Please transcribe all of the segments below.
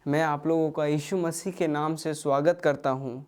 मैं आप लोगों का यीशु मसीह के नाम से स्वागत करता हूँ।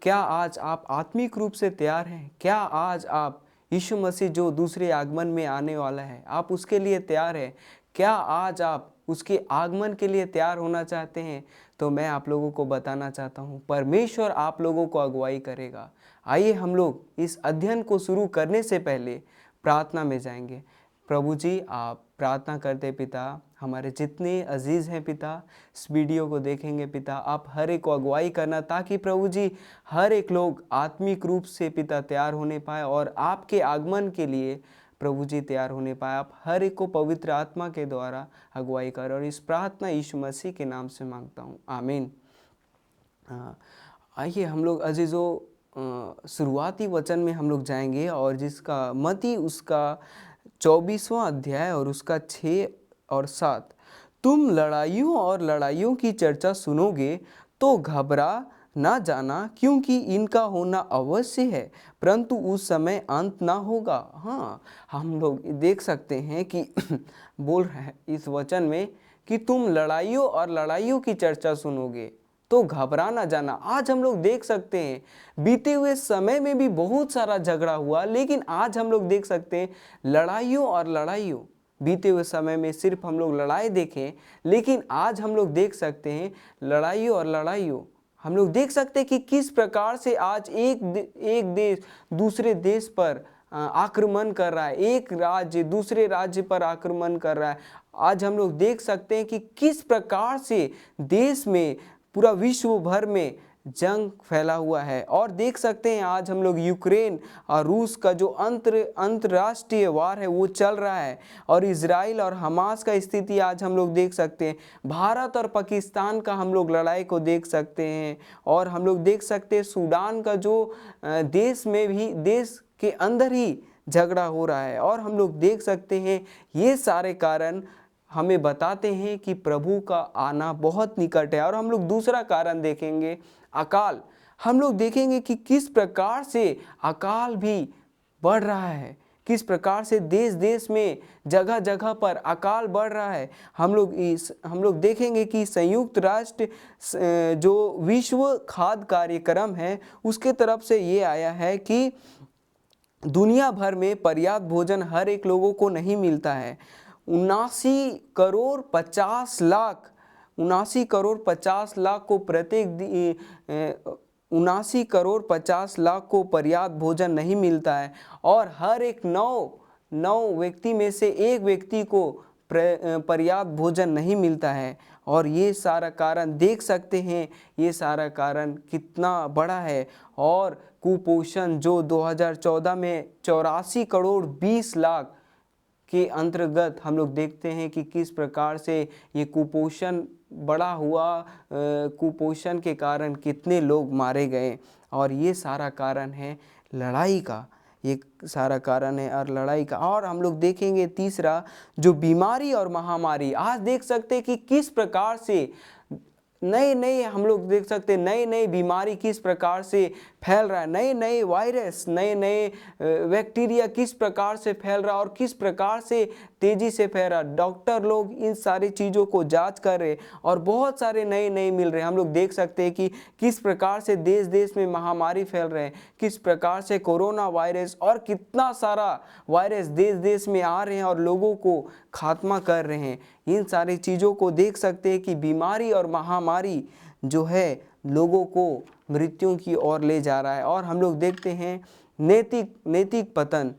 क्या आज आप आत्मिक रूप से तैयार हैं? क्या आज आप यीशु मसीह जो दूसरे आगमन में आने वाला है, आप उसके लिए तैयार हैं? क्या आज आप उसके आगमन के लिए तैयार होना चाहते हैं? तो मैं आप लोगों को बताना चाहता हूँ, परमेश्वर आप लोगों को अगुवाई करेगा। आइए हम लोग इस अध्ययन को शुरू करने से पहले प्रार्थना में जाएंगे। प्रभु जी, आप प्रार्थना करते पिता, हमारे जितने अजीज़ हैं पिता, इस वीडियो को देखेंगे पिता, आप हर एक को अगुवाई करना ताकि प्रभु जी हर एक लोग आत्मिक रूप से पिता तैयार होने पाए और आपके आगमन के लिए प्रभु जी तैयार होने पाए। आप हर एक को पवित्र आत्मा के द्वारा अगुवाई कर, और इस प्रार्थना यीशु मसीह के नाम से मांगता हूँ, आमीन। आइए हम लोग अजीज़ों शुरुआती वचन में हम लोग जाएंगे, और जिसका मती उसका 24वां अध्याय और उसका 6 और 7। तुम लड़ाइयों और लड़ाइयों की चर्चा सुनोगे तो घबरा ना जाना, क्योंकि इनका होना अवश्य है, परंतु उस समय अंत ना होगा। हाँ, हम लोग देख सकते हैं कि बोल रहे हैं इस वचन में कि तुम लड़ाइयों और लड़ाइयों की चर्चा सुनोगे तो घबरा ना जाना। आज हम लोग देख सकते हैं बीते हुए समय में भी बहुत सारा झगड़ा हुआ, लेकिन आज हम लोग देख सकते हैं लड़ाइयों और लड़ाइयों। बीते हुए समय में सिर्फ हम लोग लड़ाई देखें, लेकिन आज हम लोग देख सकते हैं लड़ाइयों और लड़ाइयों। हम लोग देख सकते हैं कि किस प्रकार से आज एक देश दूसरे देश पर आक्रमण कर रहा है, एक राज्य दूसरे राज्य पर आक्रमण कर रहा है। आज हम लोग देख सकते हैं कि किस प्रकार से देश में, पूरा विश्व भर में जंग फैला हुआ है। और देख सकते हैं आज हम लोग यूक्रेन और रूस का जो अंतर्राष्ट्रीय वार है वो चल रहा है, और इजराइल और हमास का स्थिति आज हम लोग देख सकते हैं। भारत और पाकिस्तान का हम लोग लड़ाई को देख सकते हैं, और हम लोग देख सकते हैं सूडान का जो देश में भी, देश के अंदर ही झगड़ा हो रहा है। और हम लोग देख सकते हैं ये सारे कारण हमें बताते हैं कि प्रभु का आना बहुत निकट है। और हम लोग दूसरा कारण देखेंगे, अकाल। हम लोग देखेंगे कि किस प्रकार से अकाल भी बढ़ रहा है, किस प्रकार से देश देश में जगह जगह पर अकाल बढ़ रहा है। हम लोग देखेंगे कि संयुक्त राष्ट्र जो विश्व खाद्य कार्यक्रम है उसके तरफ से ये आया है कि दुनिया भर में पर्याप्त भोजन हर एक लोगों को नहीं मिलता है। 79 करोड़ 50 लाख को प्रत्येक 79 करोड़ 50 लाख को पर्याप्त भोजन नहीं मिलता है, और हर एक नौ व्यक्ति में से एक व्यक्ति को पर्याप्त भोजन नहीं मिलता है। और ये सारा कारण देख सकते हैं, ये सारा कारण कितना बड़ा है। और कुपोषण जो 2014 में 84 करोड़ 20 लाख के अंतर्गत हम लोग देखते हैं कि किस प्रकार से ये कुपोषण बड़ा हुआ, कुपोषण के कारण कितने लोग मारे गए। और ये सारा कारण है लड़ाई का, ये सारा कारण है और लड़ाई का। और हम लोग देखेंगे तीसरा, जो बीमारी और महामारी। आज देख सकते हैं कि किस प्रकार से नए हम लोग देख सकते हैं नई बीमारी किस प्रकार से फैल रहा है, नए वायरस, नए बैक्टीरिया किस प्रकार से फैल रहा है और किस प्रकार से तेजी से फैल रहा है। डॉक्टर लोग इन सारी चीज़ों को जांच कर रहे और बहुत सारे नए मिल रहे हैं। हम लोग देख सकते हैं कि किस प्रकार से देश देश में महामारी फैल रहे हैं, किस प्रकार से कोरोना वायरस और कितना सारा वायरस देश देश में आ रहे हैं और लोगों को खात्मा कर रहे हैं। इन सारी चीज़ों को देख सकते हैं कि बीमारी और महामारी जो है लोगों को मृत्यु की ओर ले जा रहा है। और हम लोग देखते हैं नैतिक पतन।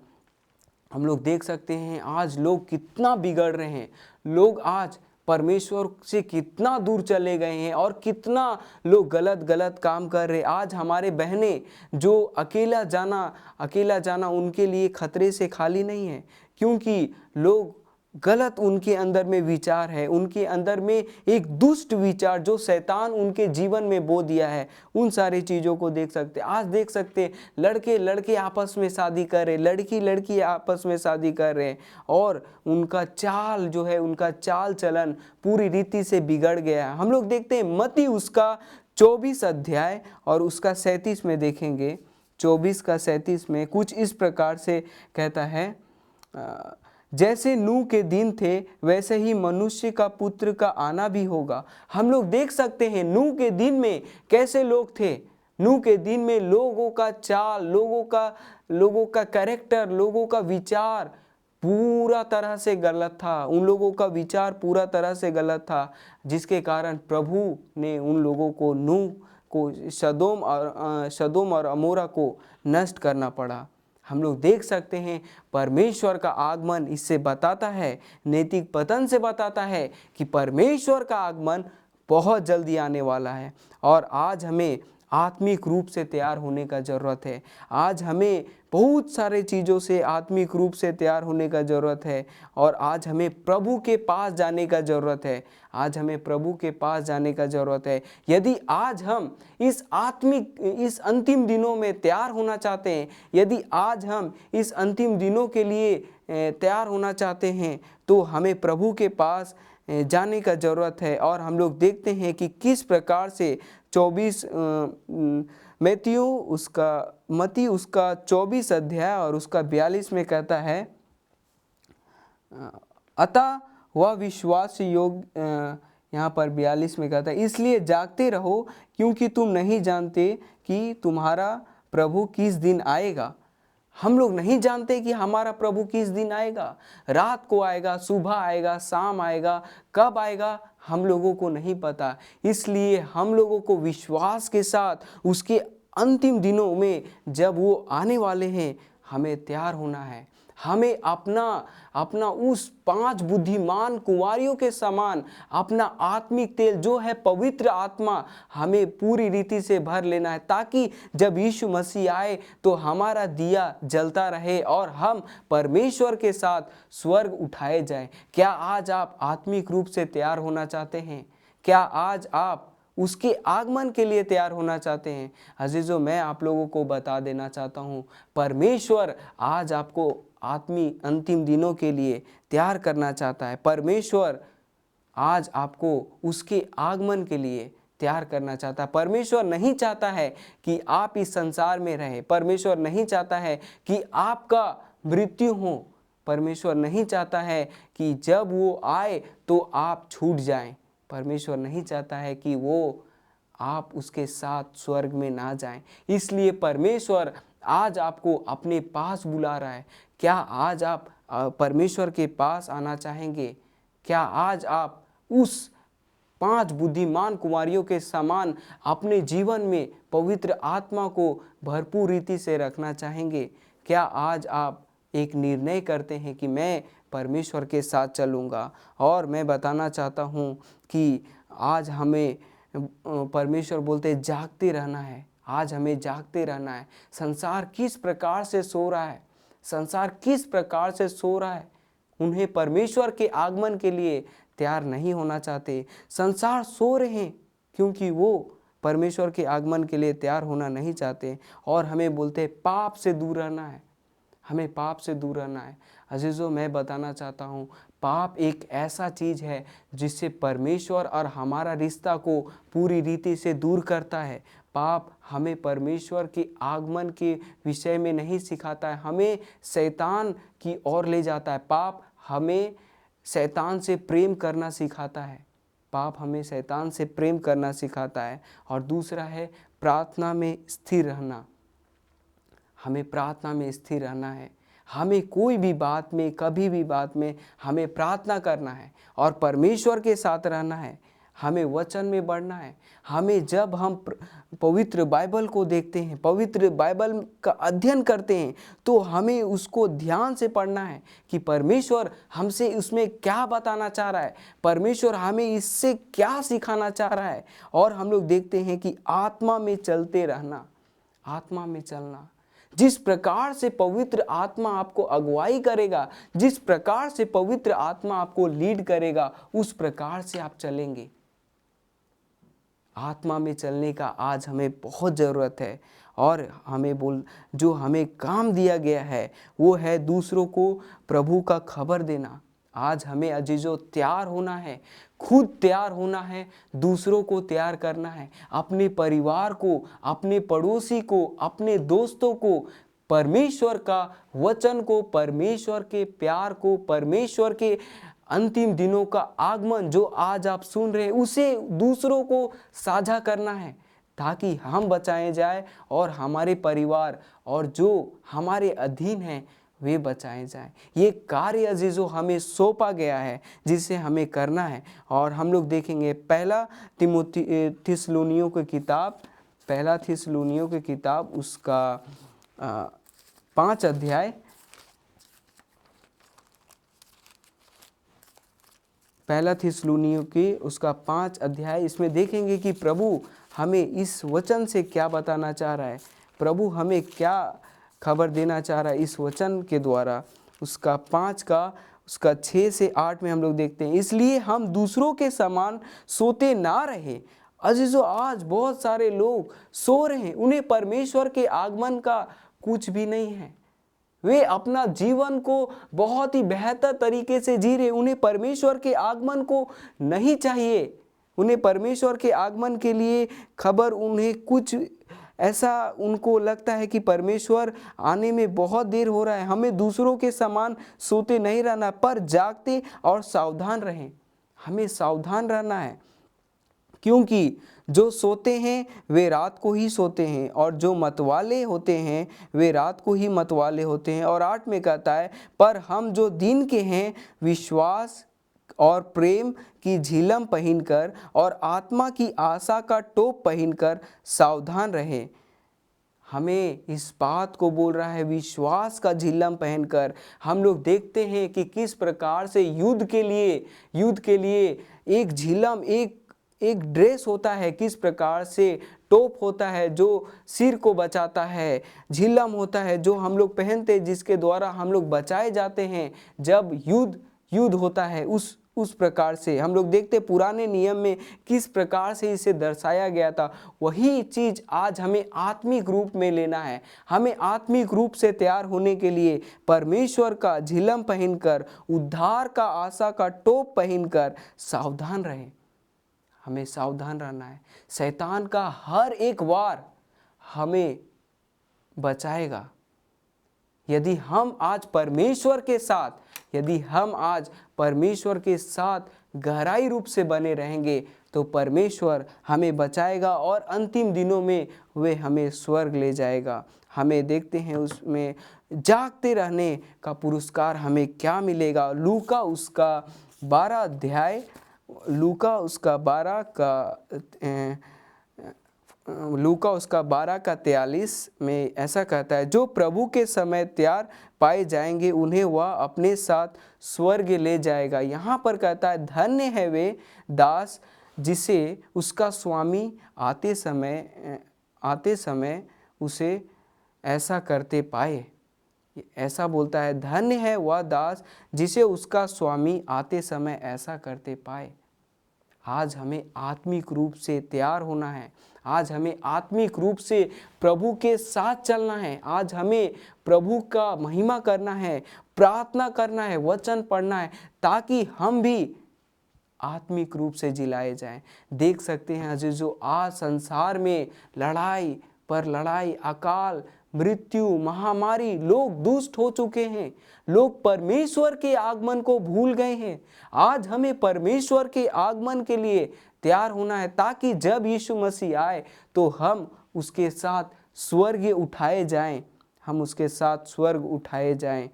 हम लोग देख सकते हैं आज लोग कितना बिगड़ रहे हैं, लोग आज परमेश्वर से कितना दूर चले गए हैं और कितना लोग गलत काम कर रहे हैं। आज हमारे बहनें जो अकेला जाना उनके लिए खतरे से खाली नहीं है, क्योंकि लोग गलत उनके अंदर में विचार है, उनके अंदर में एक दुष्ट विचार जो शैतान उनके जीवन में बो दिया है। उन सारी चीज़ों को देख सकते हैं। आज देख सकते हैं लड़के आपस में शादी कर रहे, लड़की आपस में शादी कर रहे हैं, और उनका चाल जो है, उनका चाल चलन पूरी रीति से बिगड़ गया है। हम लोग देखते हैं मत्ती उसका 24 अध्याय और उसका 37 में देखेंगे। 24 का 37 में कुछ इस प्रकार से कहता है, जैसे नूह के दिन थे वैसे ही मनुष्य का पुत्र का आना भी होगा। हम लोग देख सकते हैं नूह के दिन में कैसे लोग थे। नूह के दिन में लोगों का चाल, लोगों का कैरेक्टर, लोगों का विचार पूरा तरह से गलत था। उन लोगों का विचार पूरा तरह से गलत था, जिसके कारण प्रभु ने उन लोगों को, नूह को, सदोम और अमोरा को नष्ट करना पड़ा। हम लोग देख सकते हैं परमेश्वर का आगमन इससे बताता है, नैतिक पतन से बताता है कि परमेश्वर का आगमन बहुत जल्दी आने वाला है। और आज हमें आत्मिक रूप से तैयार होने का ज़रूरत है। आज हमें बहुत सारे चीज़ों से आत्मिक रूप से तैयार होने का ज़रूरत है। और आज हमें प्रभु के पास जाने का ज़रूरत है। आज हमें प्रभु के पास जाने का ज़रूरत है। यदि आज हम इस अंतिम दिनों में तैयार होना चाहते हैं, यदि आज हम इस अंतिम दिनों के लिए तैयार होना चाहते हैं, तो हमें प्रभु के पास जाने का ज़रूरत है। और हम लोग देखते हैं कि किस प्रकार से 24 मत्ती उसका 24 अध्याय और उसका 42 में कहता है, अतः वह विश्वास योग्य, यहाँ पर 42 में कहता है, इसलिए जागते रहो क्योंकि तुम नहीं जानते कि तुम्हारा प्रभु किस दिन आएगा। हम लोग नहीं जानते कि हमारा प्रभु किस दिन आएगा। रात को आएगा, सुबह आएगा, शाम आएगा, कब आएगा हम लोगों को नहीं पता। इसलिए हम लोगों को विश्वास के साथ उसके अंतिम दिनों में जब वो आने वाले हैं, हमें तैयार होना है। हमें अपना उस 5 बुद्धिमान कुंवारियों के समान अपना आत्मिक तेल जो है पवित्र आत्मा, हमें पूरी रीति से भर लेना है, ताकि जब यीशु मसीह आए तो हमारा दिया जलता रहे और हम परमेश्वर के साथ स्वर्ग उठाए जाएं। क्या आज आप आत्मिक रूप से तैयार होना चाहते हैं? क्या आज आप उसके आगमन के लिए तैयार होना चाहते हैं? अजीजों, मैं आप लोगों को बता देना चाहता हूँ, परमेश्वर आज आपको अंतिम दिनों के लिए तैयार करना चाहता है। परमेश्वर आज आपको उसके आगमन के लिए तैयार करना चाहता है। परमेश्वर नहीं चाहता है कि आप इस संसार में रहें। परमेश्वर नहीं चाहता है कि आपका मृत्यु हो। परमेश्वर नहीं चाहता है कि जब वो आए तो आप छूट जाएं। परमेश्वर नहीं चाहता है कि आप उसके साथ स्वर्ग में ना जाएं। इसलिए परमेश्वर आज आपको अपने पास बुला रहा है। क्या आज आप परमेश्वर के पास आना चाहेंगे? क्या आज आप उस 5 बुद्धिमान कुमारियों के समान अपने जीवन में पवित्र आत्मा को भरपूर रीति से रखना चाहेंगे? क्या आज आप एक निर्णय करते हैं कि मैं परमेश्वर के साथ चलूँगा? और मैं बताना चाहता हूँ कि आज हमें परमेश्वर बोलते हैं जागते रहना है। आज हमें जागते रहना है। संसार किस प्रकार से सो रहा है, संसार किस प्रकार से सो रहा है, उन्हें परमेश्वर के आगमन के लिए तैयार नहीं होना चाहते। संसार सो रहे हैं क्योंकि वो परमेश्वर के आगमन के लिए तैयार होना नहीं चाहते। और हमें बोलते हैं पाप से दूर रहना है, हमें पाप से दूर रहना है। अजीजों, मैं बताना चाहता हूँ, पाप एक ऐसा चीज़ है जिससे परमेश्वर और हमारा रिश्ता को पूरी रीति से दूर करता है। पाप हमें परमेश्वर के आगमन के विषय में नहीं सिखाता है, हमें शैतान की ओर ले जाता है। पाप हमें शैतान से प्रेम करना सिखाता है। पाप हमें शैतान से प्रेम करना सिखाता है। और दूसरा है प्रार्थना में स्थिर रहना। हमें प्रार्थना में स्थिर रहना है। हमें कोई भी बात में, कभी भी बात में हमें प्रार्थना करना है और परमेश्वर के साथ रहना है। हमें वचन में बढ़ना है। हमें जब हम पवित्र बाइबल को देखते हैं, पवित्र बाइबल का अध्ययन करते हैं, तो हमें उसको ध्यान से पढ़ना है कि परमेश्वर हमसे उसमें क्या बताना चाह रहा है, परमेश्वर हमें इससे क्या सिखाना चाह रहा है। और हम लोग देखते हैं कि आत्मा में चलते रहना, आत्मा में चलना। जिस प्रकार से पवित्र आत्मा आपको अगुवाई करेगा, जिस प्रकार से पवित्र आत्मा आपको लीड करेगा, उस प्रकार से आप चलेंगे। आत्मा में चलने का आज हमें बहुत ज़रूरत है। और जो हमें काम दिया गया है वो है दूसरों को प्रभु का खबर देना। आज हमें अजीजों तैयार होना है, खुद तैयार होना है, दूसरों को तैयार करना है, अपने परिवार को, अपने पड़ोसी को, अपने दोस्तों को परमेश्वर का वचन को, परमेश्वर के प्यार को, परमेश्वर के अंतिम दिनों का आगमन जो आज आप सुन रहे हैं उसे दूसरों को साझा करना है, ताकि हम बचाए जाए और हमारे परिवार और जो हमारे अधीन हैं वे बचाए जाएं। ये कार्य अजीजों हमें सौंपा गया है जिसे हमें करना है। और हम लोग देखेंगे पहला थिस्सलुनीयों की किताब उसका 5 अध्याय, पहला थिस्सलुनीयों की उसका 5 अध्याय, इसमें देखेंगे कि प्रभु हमें इस वचन से क्या बताना चाह रहा है, प्रभु हमें क्या खबर देना चाह रहा है इस वचन के द्वारा। उसका 5 का उसका 6 से 8 में हम लोग देखते हैं, इसलिए हम दूसरों के समान सोते ना रहे। अजीजों आज बहुत सारे लोग सो रहे हैं, उन्हें परमेश्वर के आगमन का कुछ भी नहीं है। वे अपना जीवन को बहुत ही बेहतर तरीके से जी रहे, उन्हें परमेश्वर के आगमन को नहीं चाहिए। उन्हें परमेश्वर के आगमन के लिए खबर, उन्हें कुछ ऐसा उनको लगता है कि परमेश्वर आने में बहुत देर हो रहा है, हमें दूसरों के समान सोते नहीं रहना, पर जागते और सावधान रहें। हमें सावधान रहना है, क्योंकि जो सोते हैं वे रात को ही सोते हैं और जो मतवाले होते हैं वे रात को ही मतवाले होते हैं। और 8 में कहता है, पर हम जो दिन के हैं विश्वास और प्रेम की झिलम पहनकर और आत्मा की आशा का टोप पहनकर सावधान रहें। हमें इस बात को बोल रहा है, विश्वास का झिलम पहनकर। हम लोग देखते हैं कि किस प्रकार से युद्ध के लिए एक झिलम, एक ड्रेस होता है, किस प्रकार से टोप होता है जो सिर को बचाता है, झिलम होता है जो हम लोग पहनते हैं जिसके द्वारा हम लोग बचाए जाते हैं जब युद्ध होता है। उस प्रकार से हम लोग देखते पुराने नियम में किस प्रकार से इसे दर्शाया गया था। वही चीज़ आज हमें आत्मिक रूप में लेना है। हमें आत्मिक रूप से तैयार होने के लिए परमेश्वर का झिलम पहनकर, उद्धार का आशा का टोप पहनकर सावधान रहें। हमें सावधान रहना है। शैतान का हर एक वार हमें बचाएगा यदि हम आज परमेश्वर के साथ गहराई रूप से बने रहेंगे, तो परमेश्वर हमें बचाएगा और अंतिम दिनों में वे हमें स्वर्ग ले जाएगा। हमें देखते हैं उसमें जागते रहने का पुरस्कार हमें क्या मिलेगा। लूका उसका 12 का 43 में ऐसा कहता है, जो प्रभु के समय तैयार पाए जाएंगे उन्हें वह अपने साथ स्वर्ग ले जाएगा। यहाँ पर कहता है, धन्य है वे दास जिसे उसका स्वामी आते समय उसे ऐसा करते पाए। ऐसा बोलता है, धन्य है वह दास जिसे उसका स्वामी आते समय ऐसा करते पाए। आज हमें आत्मिक रूप से तैयार होना है। आज हमें आत्मिक रूप से प्रभु के साथ चलना है। आज हमें प्रभु का महिमा करना है, प्रार्थना करना है, वचन पढ़ना है, ताकि हम भी आत्मिक रूप से जिलाए जाएं। देख सकते हैं अजीजों, आज संसार में लड़ाई पर लड़ाई, अकाल, मृत्यु, महामारी, लोग दुष्ट हो चुके हैं। लोग परमेश्वर के आगमन को भूल गए हैं। आज हमें परमेश्वर के आगमन के लिए तैयार होना है, ताकि जब यीशु मसीह आए तो हम उसके साथ स्वर्ग उठाए जाएं।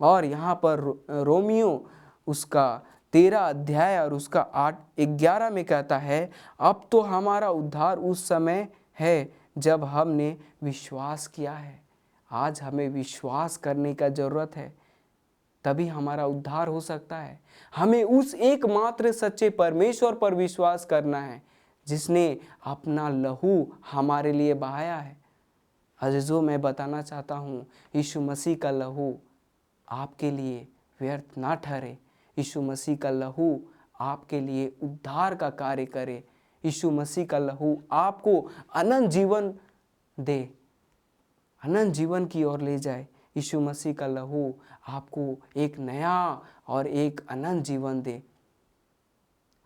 और यहाँ पर रोमियो उसका 13 अध्याय और उसका 8-11 में कहता है, अब तो हमारा उद्धार उस समय है जब हमने विश्वास किया है। आज हमें विश्वास करने का ज़रूरत है, तभी हमारा उद्धार हो सकता है। हमें उस एकमात्र सच्चे परमेश्वर पर विश्वास करना है जिसने अपना लहू हमारे लिए बहाया है। अजीजों, मैं बताना चाहता हूँ, यीशु मसीह का लहू आपके लिए व्यर्थ ना ठहरे। यीशु मसीह का लहू आपके लिए उद्धार का कार्य करे। यीशु मसीह का लहू आपको अनंत जीवन दे, अनंत जीवन की ओर ले जाए। यीशु मसीह का लहू आपको एक नया और एक अनंत जीवन दे।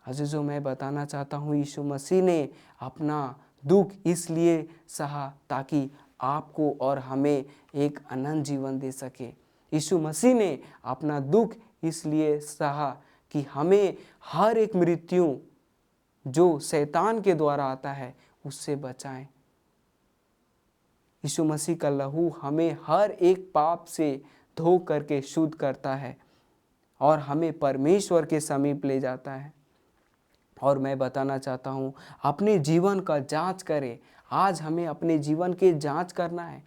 अजीजों, मैं बताना चाहता हूँ, यीशु मसीह ने अपना दुख इसलिए सहा ताकि आपको और हमें एक अनंत जीवन दे सके। यीशु मसीह ने अपना दुख इसलिए सहा कि हमें हर एक मृत्यु जो शैतान के द्वारा आता है उससे बचाएं। यीशु मसीह का लहू हमें हर एक पाप से धो करके शुद्ध करता है और हमें परमेश्वर के समीप ले जाता है। और मैं बताना चाहता हूँ, अपने जीवन का जांच करें। आज हमें अपने जीवन के जांच करना है।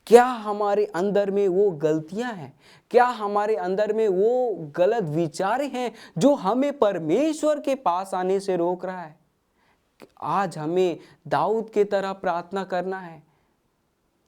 क्या हमारे अंदर में वो गलतियां हैं? क्या हमारे अंदर में वो गलत विचार हैं जो हमें परमेश्वर के पास आने से रोक रहा है? आज हमें दाऊद के तरह प्रार्थना करना है।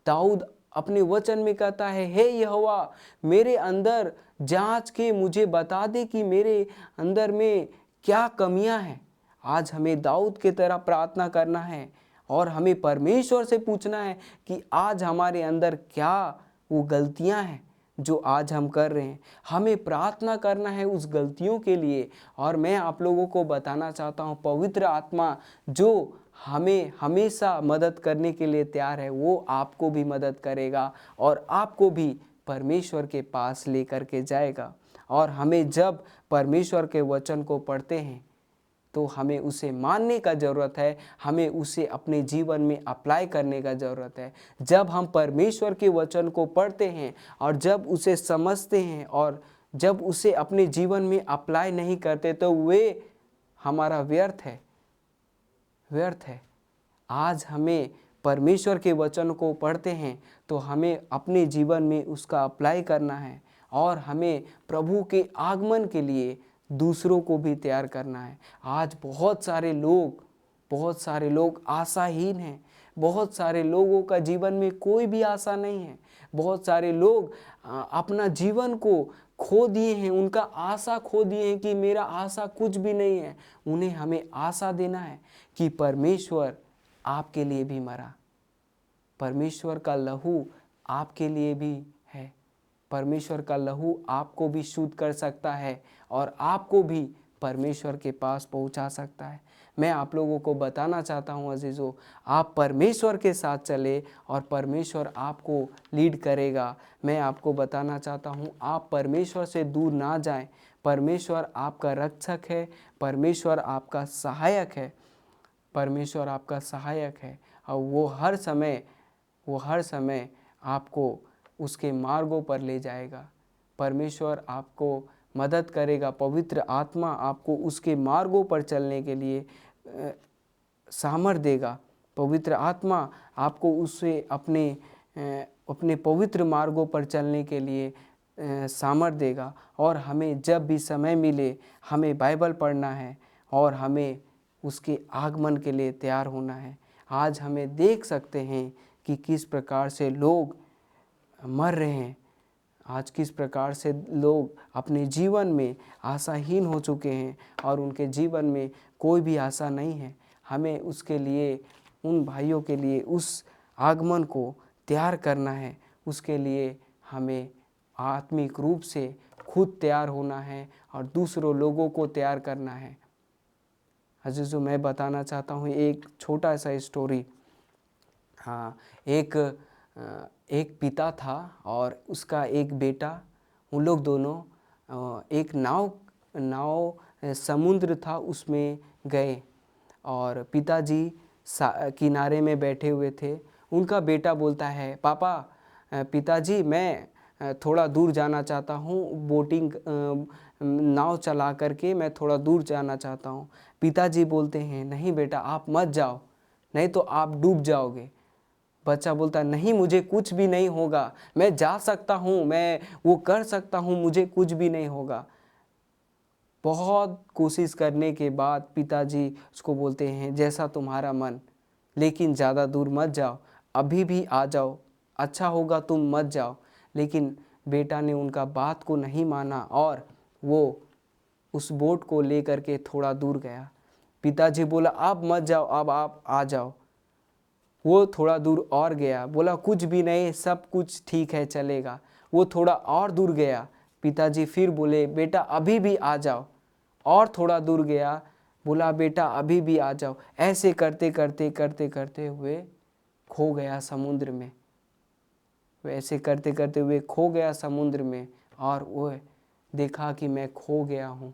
दाऊद अपने वचन में कहता है, हे यहोवा, मेरे अंदर जांच के मुझे बता दे कि मेरे अंदर में क्या कमियां हैं। आज हमें दाऊद के तरह प्रार्थना करना है और हमें परमेश्वर से पूछना है कि आज हमारे अंदर क्या वो गलतियां हैं जो आज हम कर रहे हैं। हमें प्रार्थना करना है उस गलतियों के लिए। और मैं आप लोगों को बताना चाहता हूँ, पवित्र आत्मा जो हमें हमेशा मदद करने के लिए तैयार है, वो आपको भी मदद करेगा और आपको भी परमेश्वर के पास लेकर के जाएगा। और हमें जब परमेश्वर के वचन को पढ़ते हैं तो हमें उसे मानने का ज़रूरत है, हमें उसे अपने जीवन में अप्लाई करने का ज़रूरत है। जब हम परमेश्वर के वचन को पढ़ते हैं और जब उसे समझते हैं और जब उसे अपने जीवन में अप्लाई नहीं करते तो वे हमारा व्यर्थ है। आज हमें परमेश्वर के वचन को पढ़ते हैं तो हमें अपने जीवन में उसका अप्लाई करना है और हमें प्रभु के आगमन के लिए दूसरों को भी तैयार करना है। आज बहुत सारे लोग आशाहीन हैं। बहुत सारे लोगों का जीवन में कोई भी आशा नहीं है। बहुत सारे लोग अपना जीवन को खो दिए हैं, उनका आशा खो दिए हैं कि मेरा आशा कुछ भी नहीं है। उन्हें हमें आशा देना है कि परमेश्वर आपके लिए भी मरा, परमेश्वर का लहू आपके लिए भी है, परमेश्वर का लहू आपको भी शुद्ध कर सकता है और आपको भी परमेश्वर के पास पहुंचा सकता है। मैं आप लोगों को बताना चाहता हूं अजीजों, आप परमेश्वर के साथ चले और परमेश्वर आपको लीड करेगा। मैं आपको बताना चाहता हूं, आप परमेश्वर से दूर ना जाएं। परमेश्वर आपका रक्षक है, परमेश्वर आपका सहायक है, परमेश्वर आपका सहायक है और वो हर समय आपको उसके मार्गों पर ले जाएगा। परमेश्वर आपको मदद करेगा, पवित्र आत्मा आपको उसके मार्गों पर चलने के लिए सामर्थ्य देगा। पवित्र आत्मा आपको उससे अपने पवित्र मार्गों पर चलने के लिए सामर्थ्य देगा। और हमें जब भी समय मिले हमें बाइबल पढ़ना है और हमें उसके आगमन के लिए तैयार होना है। आज हमें देख सकते हैं कि किस प्रकार से लोग मर रहे हैं, आज किस प्रकार से लोग अपने जीवन में आशाहीन हो चुके हैं और उनके जीवन में कोई भी आशा नहीं है। हमें उसके लिए, उन भाइयों के लिए उस आगमन को तैयार करना है। उसके लिए हमें आत्मिक रूप से खुद तैयार होना है और दूसरों लोगों को तैयार करना है। अजीजों, मैं बताना चाहता हूँ एक छोटा सा स्टोरी। हाँ, एक पिता था और उसका एक बेटा। उन लोग दोनों एक नाव समुद्र था उसमें गए और पिताजी किनारे में बैठे हुए थे। उनका बेटा बोलता है, पापा, पिताजी, मैं थोड़ा दूर जाना चाहता हूँ, बोटिंग नाव चला करके मैं थोड़ा दूर जाना चाहता हूँ। पिताजी बोलते हैं, नहीं बेटा, आप मत जाओ, नहीं तो आप डूब जाओगे। बच्चा बोलता, नहीं, मुझे कुछ भी नहीं होगा, मैं जा सकता हूँ, मैं वो कर सकता हूँ, मुझे कुछ भी नहीं होगा। बहुत कोशिश करने के बाद पिताजी उसको बोलते हैं, जैसा तुम्हारा मन, लेकिन ज़्यादा दूर मत जाओ, अभी भी आ जाओ, अच्छा होगा तुम मत जाओ। लेकिन बेटा ने उनका बात को नहीं माना और वो उस बोट को लेकर के थोड़ा दूर गया। पिताजी बोला, अब मत जाओ, अब आप आ जाओ। वो थोड़ा दूर और गया, बोला, कुछ भी नहीं, सब कुछ ठीक है, चलेगा। वो थोड़ा और दूर गया। पिताजी फिर बोले, बेटा अभी भी आ जाओ। और थोड़ा दूर गया, बोला, बेटा अभी भी आ जाओ। ऐसे करते करते हुए खो गया समुद्र में। वैसे करते करते वे खो गया समुद्र में और वो देखा कि मैं खो गया हूँ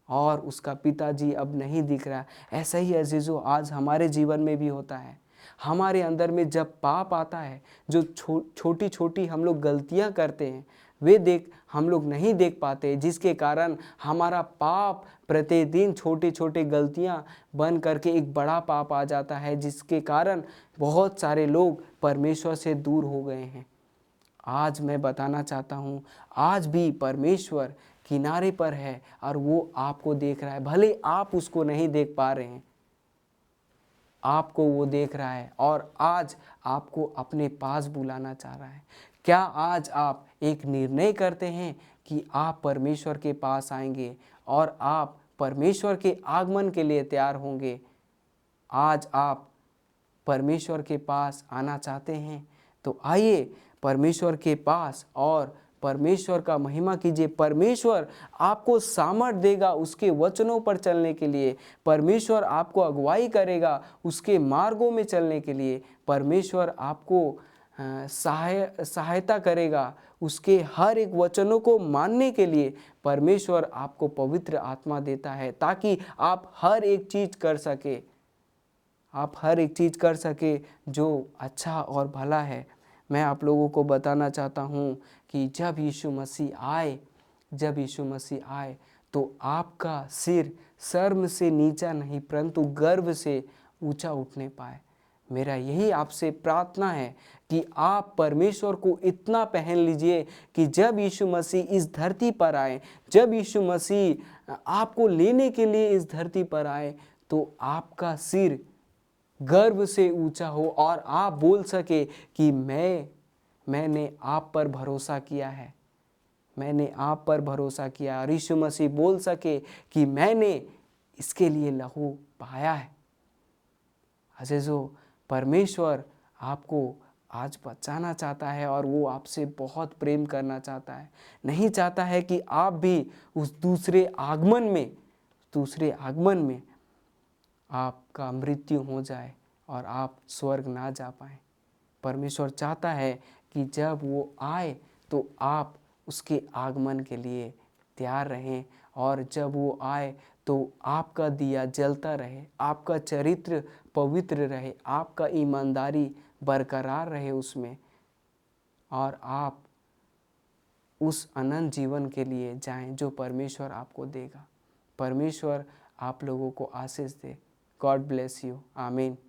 और उसका पिताजी अब नहीं दिख रहा। ऐसा ही अजीज़ों आज हमारे जीवन में भी होता है। हमारे अंदर में जब पाप आता है, जो छोटी छोटी हम लोग गलतियां करते हैं, वे हम लोग नहीं देख पाते, जिसके कारण हमारा पाप प्रतिदिन छोटे छोटे गलतियां बन करके एक बड़ा पाप आ जाता है, जिसके कारण बहुत सारे लोग परमेश्वर से दूर हो गए हैं। आज मैं बताना चाहता हूँ, आज भी परमेश्वर किनारे पर है और वो आपको देख रहा है। भले आप उसको नहीं देख पा रहे हैं, आपको वो देख रहा है और आज आपको अपने पास बुलाना चाह रहा है। क्या आज आप एक निर्णय करते हैं कि आप परमेश्वर के पास आएंगे और आप परमेश्वर के आगमन के लिए तैयार होंगे? आज आप परमेश्वर के पास आना चाहते हैं तो आइए परमेश्वर के पास और परमेश्वर का महिमा कीजिए। परमेश्वर आपको सामर्थ देगा उसके वचनों पर चलने के लिए। परमेश्वर आपको अगुवाई करेगा उसके मार्गों में चलने के लिए। परमेश्वर आपको सहायता करेगा उसके हर एक वचनों को मानने के लिए। परमेश्वर आपको पवित्र आत्मा देता है ताकि आप हर एक चीज़ कर सके, आप हर एक चीज़ कर सके जो अच्छा और भला है। मैं आप लोगों को बताना चाहता हूँ कि जब यीशु मसीह आए तो आपका सिर शर्म से नीचा नहीं परंतु गर्व से ऊंचा उठने पाए। मेरा यही आपसे प्रार्थना है कि आप परमेश्वर को इतना पहन लीजिए कि जब यीशु मसीह इस धरती पर आए, जब यीशु मसीह आपको लेने के लिए इस धरती पर आए, तो आपका सिर गर्व से ऊंचा हो और आप बोल सके कि मैंने आप पर भरोसा किया है, मैंने आप पर भरोसा किया। और यीशु मसीह बोल सके कि मैंने इसके लिए लहू बहाया है। अज़ीज़ों, परमेश्वर आपको आज बचाना चाहता है और वो आपसे बहुत प्रेम करना चाहता है। नहीं चाहता है कि आप भी उस दूसरे आगमन में आपका मृत्यु हो जाए और आप स्वर्ग ना जा पाए। परमेश्वर चाहता है कि जब वो आए तो आप उसके आगमन के लिए तैयार रहें और जब वो आए तो आपका दिया जलता रहे, आपका चरित्र पवित्र रहे, आपका ईमानदारी बरकरार रहे उसमें, और आप उस अनंत जीवन के लिए जाएं जो परमेश्वर आपको देगा। परमेश्वर आप लोगों को आशीष दे। God bless you. आमीन।